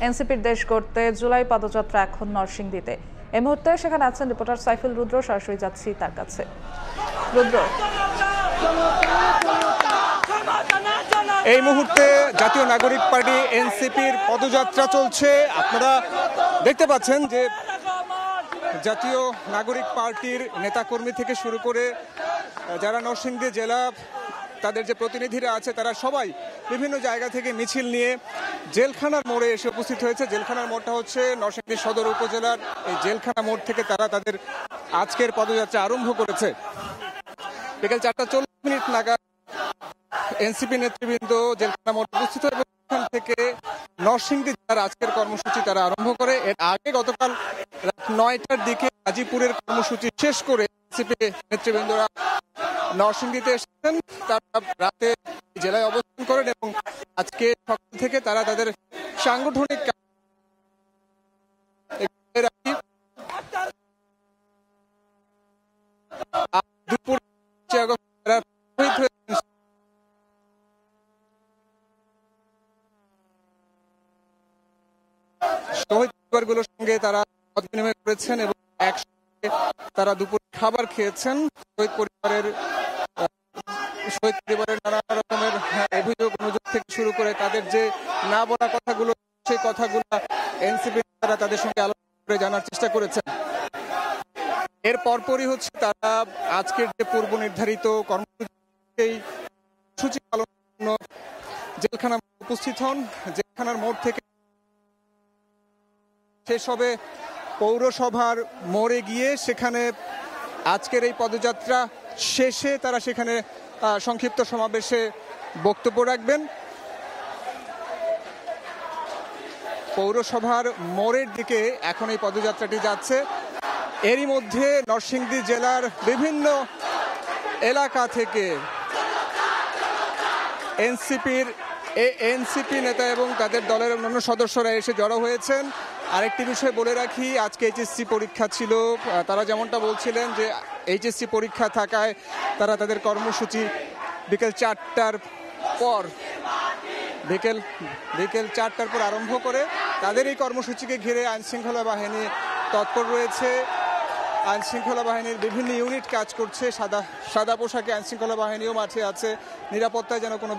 এনসিপির দেশ গড়তে জুলাই পদযাত্রা এখন নরসিংদীতে। এই মুহূর্তে সেখানে আছেন রিপোর্টার সাইফুল রুদ্র। সরাসরি যাচ্ছি তার কাছে। রুদ্র, এই মুহূর্তে জাতীয় নাগরিক পার্টি এনসিপির পদযাত্রা চলছে। আপনারা দেখতে পাচ্ছেন যে জাতীয় নাগরিক পার্টির নেতাকর্মী থেকে শুরু করে যারা নরসিংদী জেলা তাদের যে প্রতিনিধিরা আছে তারা সবাই বিভিন্ন জায়গা থেকে মিছিল নিয়ে জেলখানার মোড়ে এসে উপস্থিত হয়েছে। জেলখানার মোড়টা হচ্ছে নরসিংদী সদর উপজেলার এই জেলখানা মোড় থেকে তারা তাদের আজকের পদযাত্রা আরম্ভ করেছে। বিকেল 4:40 নাগাদ এনসিপি নেতৃবৃন্দ জেলখানা মোড়ে উপস্থিত হয়ে এখান থেকে নরসিংদী জেলার আজকের কর্মসূচি তারা আরম্ভ করে। এর আগে গতকাল রাত 9টার দিকে গাজীপুরের কর্মসূচি শেষ করে এনসিপি নেতৃবৃন্দরা নরসিংদীতে এসেছেন। তারা রাতে জেলায় অবস্থান করেন এবং আজকে সকাল থেকে তারা তাদের সাংগঠনিক দুপুর শহীদ পরিবারগুলোর সঙ্গে তারা মত বিনিময় করেছেন এবং একসঙ্গে তারা দুপুর খাবার খেয়েছেন। শহীদ পরিবারের নানা রকমের অভিযোগ অনুযোগ থেকে শুরু করে তাদের যে না বলা কথাগুলো, সেই কথাগুলো এনসিপি তারা তাদের সঙ্গে আলোচনা করে জানার চেষ্টা করেছেন। এর পরপরই হচ্ছে তারা আজকের যে পূর্ব নির্ধারিত কর্মসূচি পালনের জন্য জেলখানা উপস্থিত হন। জেলখানার মোড় থেকে শেষ হবে পৌরসভার মোড়ে গিয়ে সেখানে আজকের এই পদযাত্রা শেষে তারা সেখানে সংক্ষিপ্ত সমাবেশে বক্তব্য রাখবেন। পৌরসভার মোড়ের দিকে এখন এই পদযাত্রাটি যাচ্ছে। এরই মধ্যে নরসিংদী জেলার বিভিন্ন এলাকা থেকে এনসিপি নেতা এবং তাদের দলের অন্যান্য সদস্যরা এসে জড়ো হয়েছেন। আরেকটি বিষয় বলে রাখি, আজকে এইচএসসি পরীক্ষা ছিল। তারা যেমনটা বলছিলেন যে এইচএসসি পরীক্ষা থাকায় তারা তাদের কর্মসূচি বিকেল 4টার পর আরম্ভ করে। তাদের এই কর্মসূচিকে ঘিরে আইনশৃঙ্খলা বাহিনী তৎপর রয়েছে। আইনশৃঙ্খলা বাহিনীর বিভিন্ন ইউনিট কাজ করছে। সাদা পোশাকে আইনশৃঙ্খলা বাহিনীও মাঠে আছে, নিরাপত্তায় যেন কোনো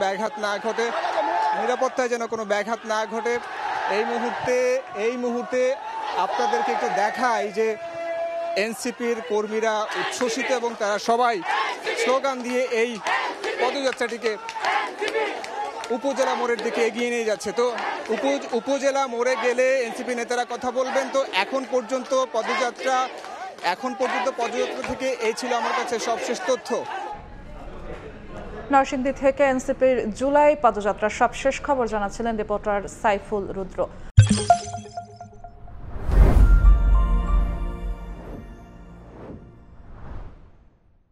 ব্যাঘাত না ঘটে। এই মুহূর্তে আপনাদেরকে একটু দেখাই যে এনসিপির কর্মীরা উচ্ছ্বসিত এবং তারা সবাই স্লোগান দিয়ে এই পদযাত্রাটিকে উপজেলা মোড়ের দিকে এগিয়ে নিয়ে যাচ্ছে। তো উপজেলা মোড়ে গেলে এনসিপি নেতারা কথা বলবেন। তো এখন পর্যন্ত পদযাত্রা থেকে এই ছিল আমার কাছে সবশেষ তথ্য। নরসিংদী থেকে এনসিপির জুলাই পদযাত্রার সবশেষ খবর জানাচ্ছিলেন রিপোর্টার সাইফুল রুদ্র।